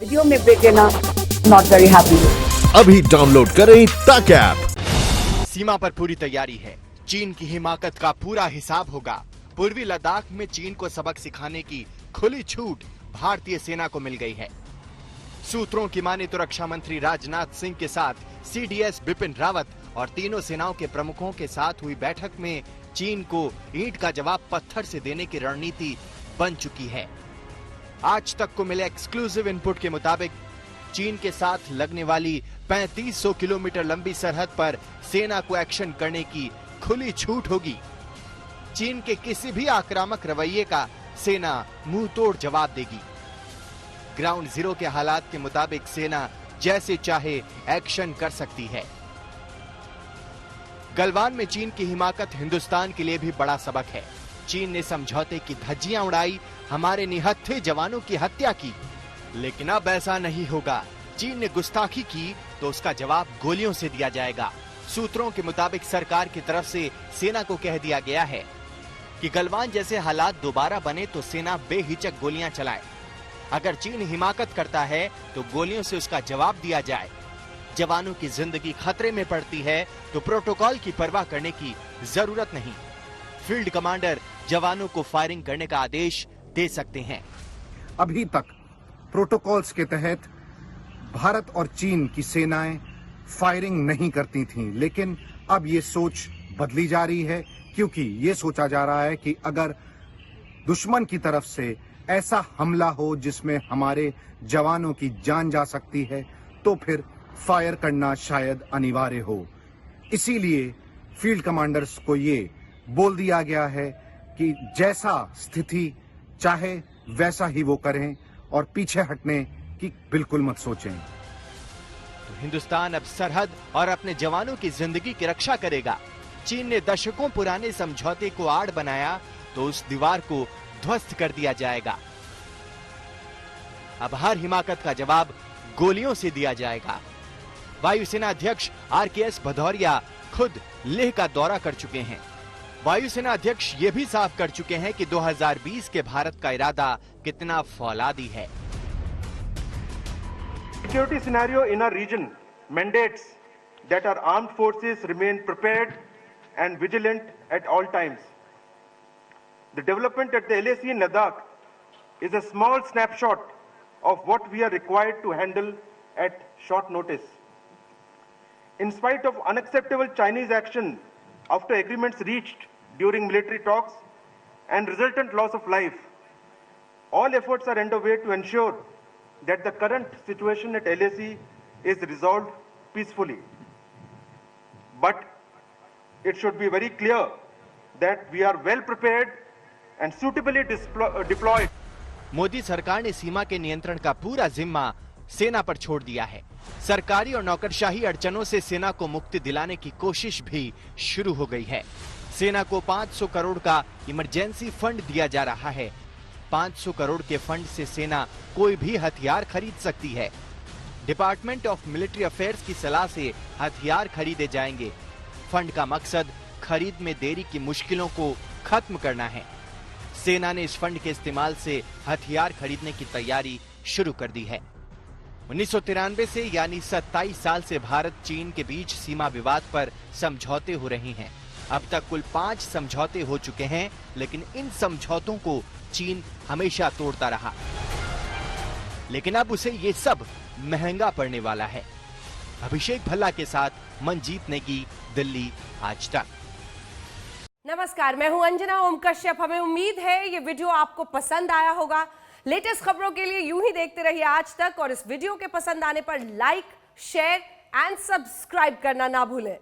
Video में break लेना not very happy. अभी डाउनलोड करें तक ऐप। सीमा पर पूरी तैयारी है। चीन की हिमाकत का पूरा हिसाब होगा। पूर्वी लद्दाख में चीन को सबक सिखाने की खुली छूट भारतीय सेना को मिल गई है। सूत्रों की माने तो रक्षा मंत्री राजनाथ सिंह के साथ सीडीएस बिपिन रावत और तीनों सेनाओं के प्रमुखों के साथ हुई बैठक में चीन को ईंट का जवाब पत्थर से देने की रणनीति बन चुकी है। आज तक को मिले एक्सक्लूसिव इनपुट के मुताबिक चीन के साथ लगने वाली 3500 किलोमीटर लंबी सरहद पर सेना को एक्शन करने की खुली छूट होगी। चीन के किसी भी आक्रामक रवैये का सेना मुंह तोड़ जवाब देगी। ग्राउंड जीरो के हालात के मुताबिक सेना जैसे चाहे एक्शन कर सकती है। गलवान में चीन की हिमाकत हिंदुस्तान के लिए भी बड़ा सबक है। चीन ने समझौते की धज्जियां उड़ाई, हमारे निहत्थे जवानों की हत्या की, लेकिन अब ऐसा नहीं होगा। चीन ने गुस्ताखी की तो उसका जवाब गोलियों से दिया जाएगा। सूत्रों के मुताबिक सरकार की तरफ से सेना को कह दिया गया है कि गलवान जैसे हालात दोबारा बने तो सेना बेहिचक गोलियां चलाए। अगर चीन हिमाकत करता है तो गोलियों से उसका जवाब दिया जाए। जवानों की जिंदगी खतरे में पड़ती है तो प्रोटोकॉल की परवाह करने की जरूरत नहीं। फील्ड कमांडर जवानों को फायरिंग करने का आदेश दे सकते हैं। अभी तक प्रोटोकॉल्स के तहत भारत और चीन की सेनाएं फायरिंग नहीं करती थीं, लेकिन अब ये सोच बदली जा रही है, क्योंकि ये सोचा जा रहा है कि अगर दुश्मन की तरफ से ऐसा हमला हो जिसमें हमारे जवानों की जान जा सकती है तो फिर फायर करना शायद अनिवार्य हो। इसीलिए फील्ड कमांडर्स को ये बोल दिया गया है कि जैसा स्थिति चाहे वैसा ही वो करें और पीछे हटने की बिल्कुल मत सोचें। तो हिंदुस्तान अब सरहद और अपने जवानों की जिंदगी की रक्षा करेगा। चीन ने दशकों पुराने समझौते को आड़ बनाया तो उस दीवार को ध्वस्त कर दिया जाएगा। अब हर हिमाकत का जवाब गोलियों से दिया जाएगा। वायुसेना अध्यक्ष आरकेएस भदौरिया खुद लेह का दौरा कर चुके हैं। वायुसेना अध्यक्ष ये भी साफ कर चुके हैं कि 2020 के भारत का इरादा कितना फौलादी है। Security scenario in our region mandates that our armed forces remain prepared and vigilant at all times. The development at the LAC in Ladakh is a small snapshot of what we are required to handle at short notice. In spite of unacceptable Chinese action after agreements reached during military talks and resultant loss of life, all efforts are underway to ensure that the current situation at LAC is resolved peacefully. But it should be very clear that we are well prepared and suitably deployed. Modi सरकार ने सीमा के नियंत्रण का पूरा जिम्मा सेना पर छोड़ दिया है। सरकारी और नौकरशाही अड़चनों से सेना को मुक्ति दिलाने की कोशिश भी शुरू हो गई है। सेना को 500 करोड़ का इमरजेंसी फंड दिया जा रहा है। 500 करोड़ के फंड से सेना कोई भी हथियार खरीद सकती है। डिपार्टमेंट ऑफ मिलिट्री अफेयर्स की सलाह से हथियार खरीदे जाएंगे। फंड का मकसद खरीद में देरी की मुश्किलों को खत्म करना है। सेना ने इस फंड के इस्तेमाल से हथियार खरीदने की तैयारी शुरू कर दी है। 1993 से यानी 27 साल से भारत चीन के बीच सीमा विवाद पर समझौते हो रहे हैं। अब तक कुल 5 समझौते हो चुके हैं, लेकिन इन समझौतों को चीन हमेशा तोड़ता रहा। लेकिन अब उसे ये सब महंगा पड़ने वाला है। अभिषेक भल्ला के साथ मनजीत नेगी, दिल्ली आज तक। नमस्कार, मैं हूं अंजना ओम कश्यप। हमें उम्मीद है ये वीडियो आपको पसंद आया होगा। लेटेस्ट खबरों के लिए यूं ही देखते रहिए आज तक और इस वीडियो के पसंद आने पर लाइक, शेयर एंड सब्सक्राइब करना ना भूलें।